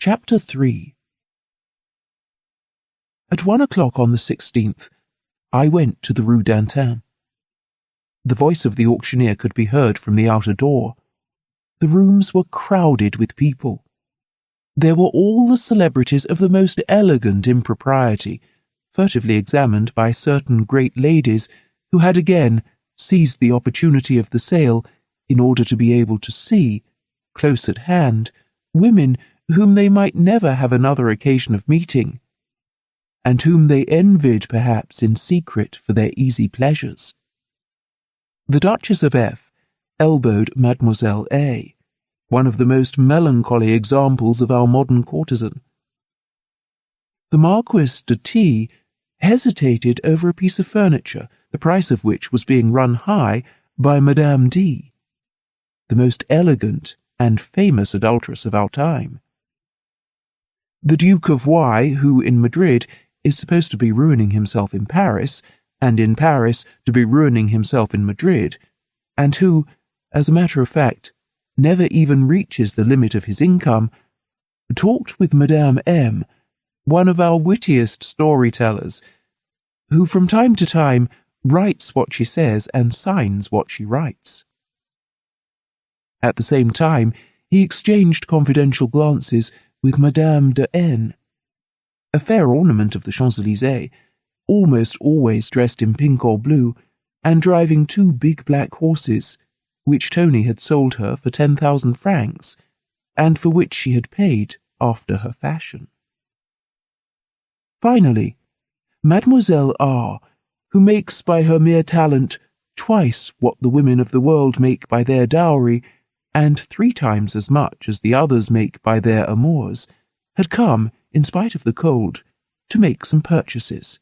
Chapter 3. At 1 o'clock on the 16th, I went to the Rue d'Antin. The voice of the auctioneer could be heard from the outer door. The rooms were crowded with people. There were all the celebrities of the most elegant impropriety, furtively examined by certain great ladies who had again seized the opportunity of the sale in order to be able to see, close at hand, women whom they might never have another occasion of meeting, and whom they envied perhaps in secret for their easy pleasures. The Duchess of F. elbowed Mademoiselle A., one of the most melancholy examples of our modern courtesan. The Marquis de T. hesitated over a piece of furniture, the price of which was being run high by Madame D., the most elegant and famous adulteress of our time. The Duke of Y., who in Madrid is supposed to be ruining himself in Paris, and in Paris to be ruining himself in Madrid, and who, as a matter of fact, never even reaches the limit of his income, talked with Madame M., one of our wittiest storytellers, who from time to time writes what she says and signs what she writes. At the same time, he exchanged confidential glances with Madame de N., a fair ornament of the Champs-Élysées, almost always dressed in pink or blue, and driving 2 big black horses, which Tony had sold her for 10,000 francs, and for which she had paid after her fashion. Finally, Mademoiselle R., who makes by her mere talent twice what the women of the world make by their dowry, and 3 times as much as the others make by their amours, had come, in spite of the cold, to make some purchases,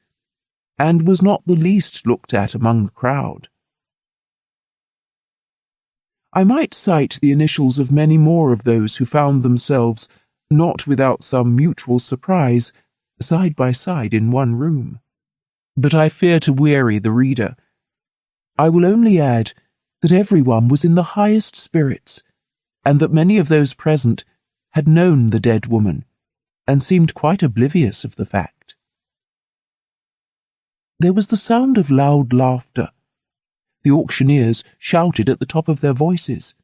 and was not the least looked at among the crowd. I might cite the initials of many more of those who found themselves, not without some mutual surprise, side by side in one room, but I fear to weary the reader. I will only add that everyone was in the highest spirits, and that many of those present had known the dead woman, and seemed quite oblivious of the fact. There was the sound of loud laughter. The auctioneers shouted at the top of their voices.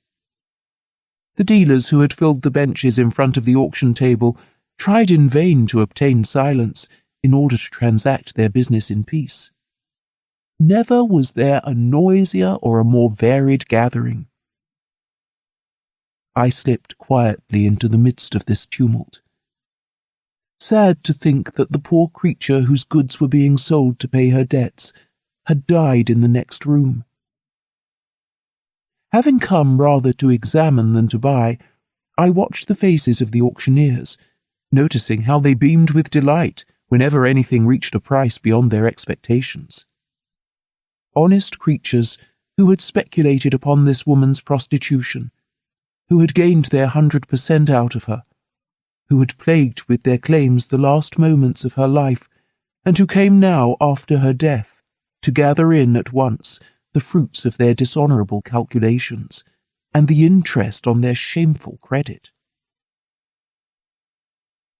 The dealers who had filled the benches in front of the auction table tried in vain to obtain silence in order to transact their business in peace. Never was there a noisier or a more varied gathering. I slipped quietly into the midst of this tumult, sad to think that the poor creature whose goods were being sold to pay her debts had died in the next room. Having come rather to examine than to buy, I watched the faces of the auctioneers, noticing how they beamed with delight whenever anything reached a price beyond their expectations. Honest creatures who had speculated upon this woman's prostitution, who had gained their 100% out of her, who had plagued with their claims the last moments of her life, and who came now, after her death, to gather in at once the fruits of their dishonourable calculations, and the interest on their shameful credit.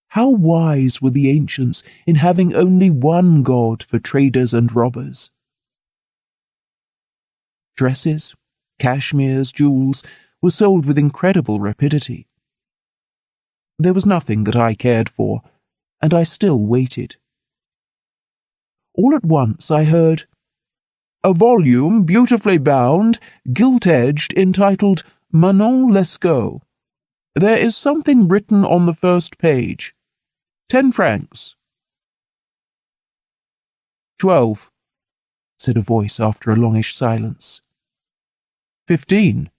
How wise were the ancients in having only one god for traders and robbers! Dresses, cashmeres, jewels were sold with incredible rapidity. There was nothing that I cared for, and I still waited. All at once I heard, "A volume beautifully bound, gilt-edged, entitled Manon Lescaut. There is something written on the first page. 10 francs. 12, said a voice after a longish silence. 15,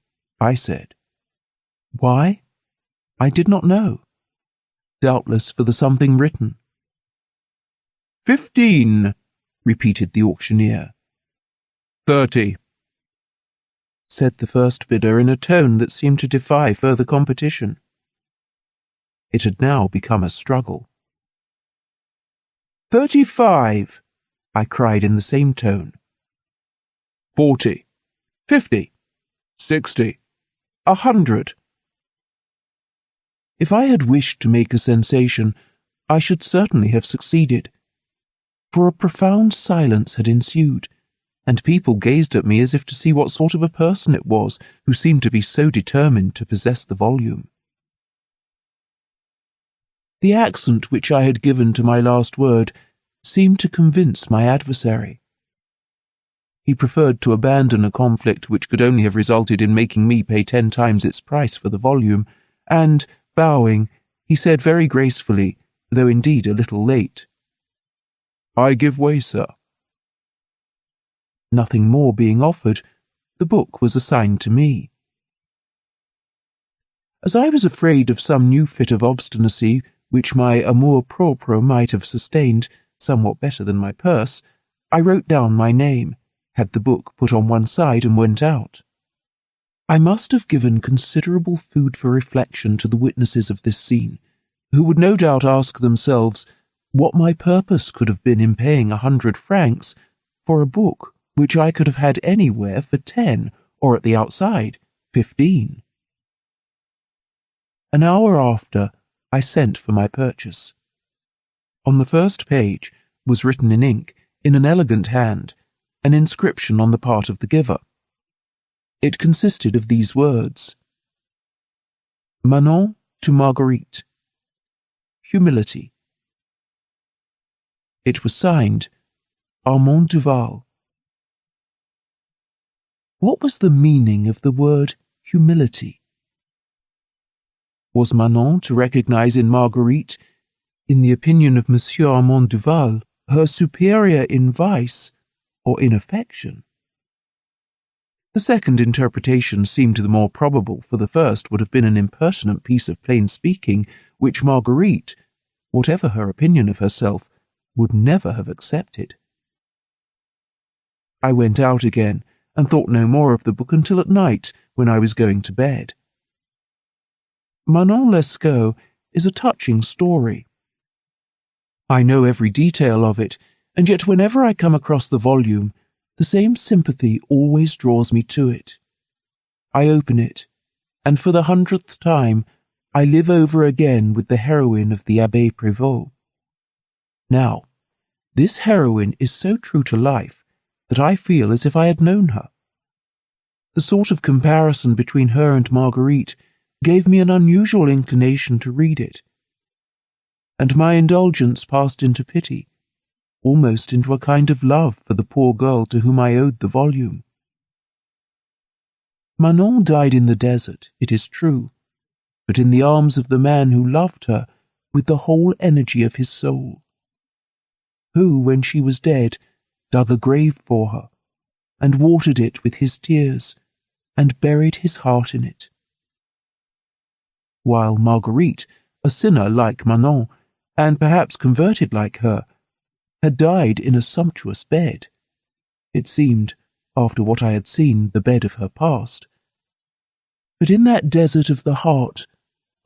I said. Why? I did not know. Doubtless for the something written. 15, repeated the auctioneer. 30, said the first bidder in a tone that seemed to defy further competition. It had now become a struggle. 35, I cried in the same tone. 40, 50, 60, 100. If I had wished to make a sensation, I should certainly have succeeded, for a profound silence had ensued, and people gazed at me as if to see what sort of a person it was who seemed to be so determined to possess the volume. The accent which I had given to my last word seemed to convince my adversary. He preferred to abandon a conflict which could only have resulted in making me pay 10 times its price for the volume, and, bowing, he said very gracefully, though indeed a little late, "I give way, sir." Nothing more being offered, the book was assigned to me. As I was afraid of some new fit of obstinacy which my amour-propre might have sustained somewhat better than my purse, I wrote down my name, had the book put on one side, and went out. I must have given considerable food for reflection to the witnesses of this scene, who would no doubt ask themselves what my purpose could have been in paying 100 francs for a book which I could have had anywhere for 10, or at the outside, 15. An hour after, I sent for my purchase. On the first page was written in ink, in an elegant hand, an inscription on the part of the giver. It consisted of these words: Manon to Marguerite. Humility. It was signed Armand Duval. What was the meaning of the word humility? Was Manon to recognize in Marguerite, in the opinion of Monsieur Armand Duval, her superior in vice or in affection? The second interpretation seemed the more probable, for the first would have been an impertinent piece of plain speaking, which Marguerite, whatever her opinion of herself, would never have accepted. I went out again, and thought no more of the book until at night, when I was going to bed. Manon Lescaut is a touching story. I know every detail of it, and yet whenever I come across the volume, the same sympathy always draws me to it. I open it, and for the 100th time I live over again with the heroine of the Abbé Prévost. Now, this heroine is so true to life that I feel as if I had known her. The sort of comparison between her and Marguerite gave me an unusual inclination to read it, and my indulgence passed into pity, almost into a kind of love for the poor girl to whom I owed the volume. Manon died in the desert, it is true, but in the arms of the man who loved her with the whole energy of his soul, who, when she was dead, dug a grave for her, and watered it with his tears, and buried his heart in it. While Marguerite, a sinner like Manon, and perhaps converted like her, had died in a sumptuous bed. It seemed, after what I had seen, the bed of her past. But in that desert of the heart,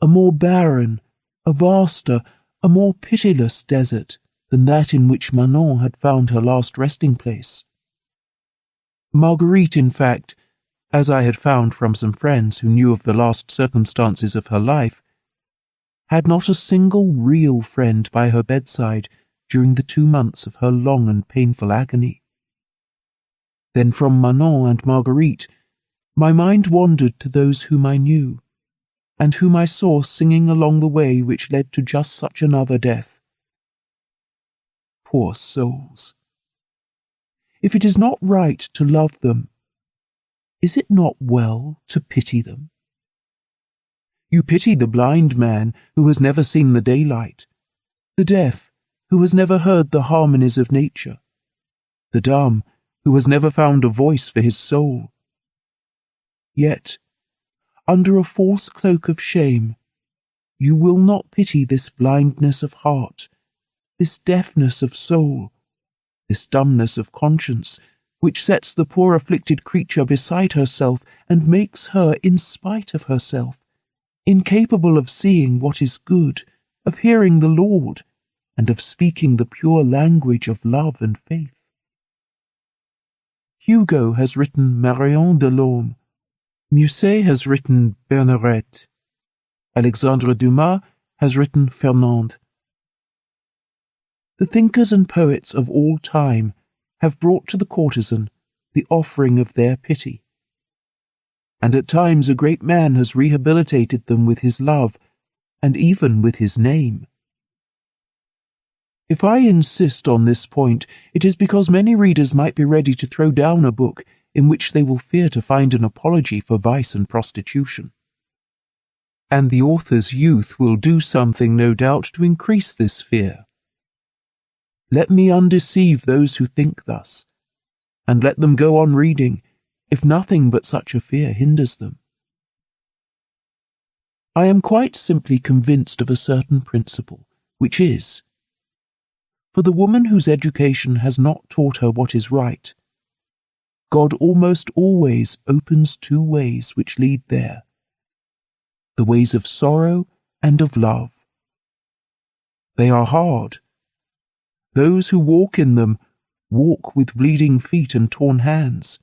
a more barren, a vaster, a more pitiless desert than that in which Manon had found her last resting place. Marguerite, in fact, as I had found from some friends who knew of the last circumstances of her life, had not a single real friend by her bedside during the 2 months of her long and painful agony. Then from Manon and Marguerite, my mind wandered to those whom I knew, and whom I saw singing along the way which led to just such another death. Poor souls! If it is not right to love them, is it not well to pity them? You pity the blind man who has never seen the daylight, the deaf who has never heard the harmonies of nature, the dumb who has never found a voice for his soul. Yet, under a false cloak of shame, you will not pity this blindness of heart, this deafness of soul, this dumbness of conscience, which sets the poor afflicted creature beside herself and makes her, in spite of herself, incapable of seeing what is good, of hearing the Lord, and of speaking the pure language of love and faith. Hugo has written Marion de Lorme. Musset has written Bernhardt. Alexandre Dumas has written Fernande. The thinkers and poets of all time have brought to the courtesan the offering of their pity. And at times a great man has rehabilitated them with his love, and even with his name. If I insist on this point, it is because many readers might be ready to throw down a book in which they will fear to find an apology for vice and prostitution. And the author's youth will do something, no doubt, to increase this fear. Let me undeceive those who think thus, and let them go on reading, if nothing but such a fear hinders them. I am quite simply convinced of a certain principle, which is, for the woman whose education has not taught her what is right, God almost always opens two ways which lead there, the ways of sorrow and of love. They are hard. Those who walk in them walk with bleeding feet and torn hands.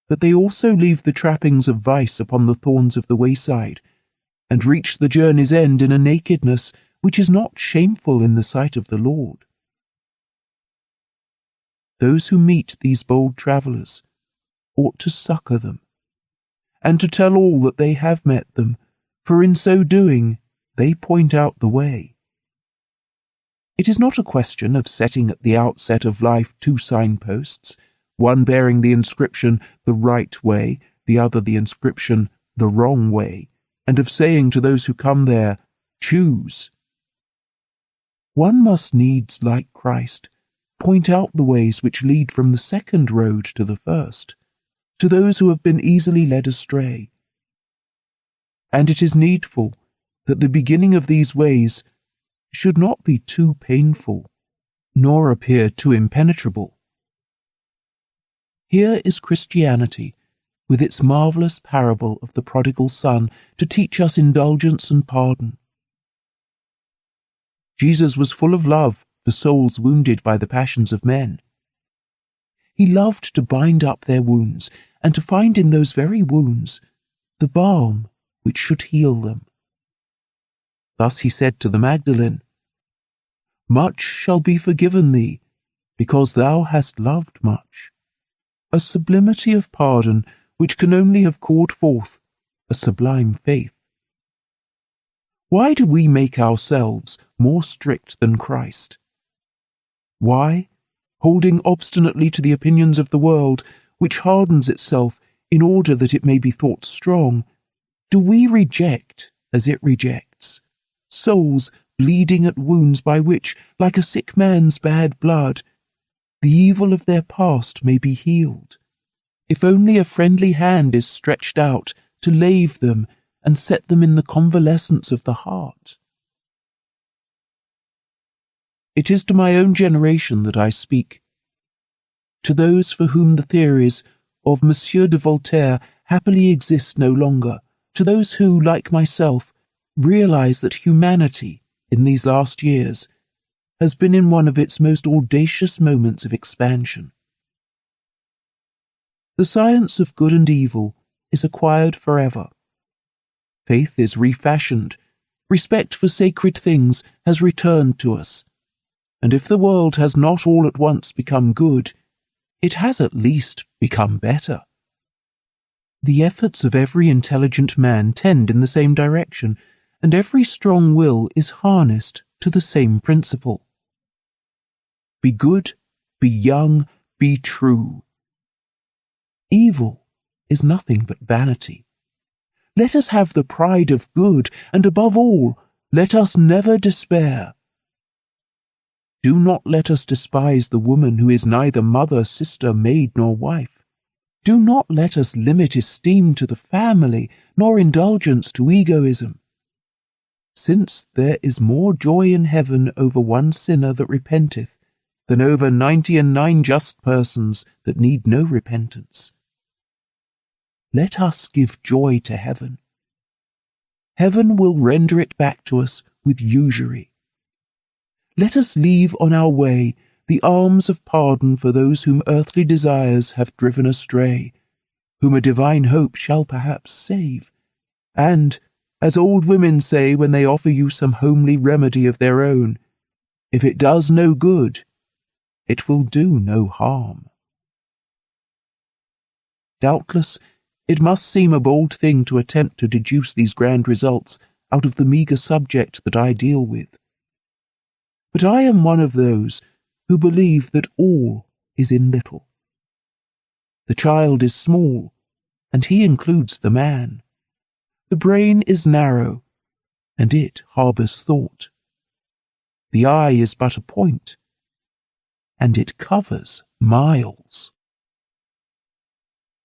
But they also leave the trappings of vice upon the thorns of the wayside, and reach the journey's end in a nakedness which is not shameful in the sight of the Lord. Those who meet these bold travellers ought to succour them, and to tell all that they have met them, for in so doing they point out the way. It is not a question of setting at the outset of life two signposts, one bearing the inscription, the right way, the other the inscription, the wrong way, and of saying to those who come there, choose. One must needs, like Christ, point out the ways which lead from the second road to the first, to those who have been easily led astray. And it is needful that the beginning of these ways should not be too painful, nor appear too impenetrable. Here is Christianity, with its marvellous parable of the prodigal son, to teach us indulgence and pardon. Jesus was full of love for souls wounded by the passions of men. He loved to bind up their wounds, and to find in those very wounds the balm which should heal them. Thus he said to the Magdalene, "Much shall be forgiven thee, because thou hast loved much." A sublimity of pardon which can only have called forth a sublime faith. Why do we make ourselves more strict than Christ? Why, holding obstinately to the opinions of the world, which hardens itself in order that it may be thought strong, do we reject, as it rejects, souls bleeding at wounds by which, like a sick man's bad blood, the evil of their past may be healed, if only a friendly hand is stretched out to lave them and set them in the convalescence of the heart? It is to my own generation that I speak, to those for whom the theories of Monsieur de Voltaire happily exist no longer, to those who, like myself, realize that humanity, in these last years, has been in one of its most audacious moments of expansion. The science of good and evil is acquired forever. Faith is refashioned, respect for sacred things has returned to us, and if the world has not all at once become good, it has at least become better. The efforts of every intelligent man tend in the same direction, and every strong will is harnessed to the same principle. Be good, be young, be true. Evil is nothing but vanity. Let us have the pride of good, and above all, let us never despair. Do not let us despise the woman who is neither mother, sister, maid, nor wife. Do not let us limit esteem to the family, nor indulgence to egoism. Since there is more joy in heaven over one sinner that repenteth than over 99 just persons that need no repentance. Let us give joy to heaven. Heaven will render it back to us with usury. Let us leave on our way the arms of pardon for those whom earthly desires have driven astray, whom a divine hope shall perhaps save, and, As old women say when they offer you some homely remedy of their own, if it does no good, it will do no harm. Doubtless, it must seem a bold thing to attempt to deduce these grand results out of the meagre subject that I deal with. But I am one of those who believe that all is in little. The child is small, and he includes the man. The brain is narrow, and it harbours thought. The eye is but a point, and it covers miles.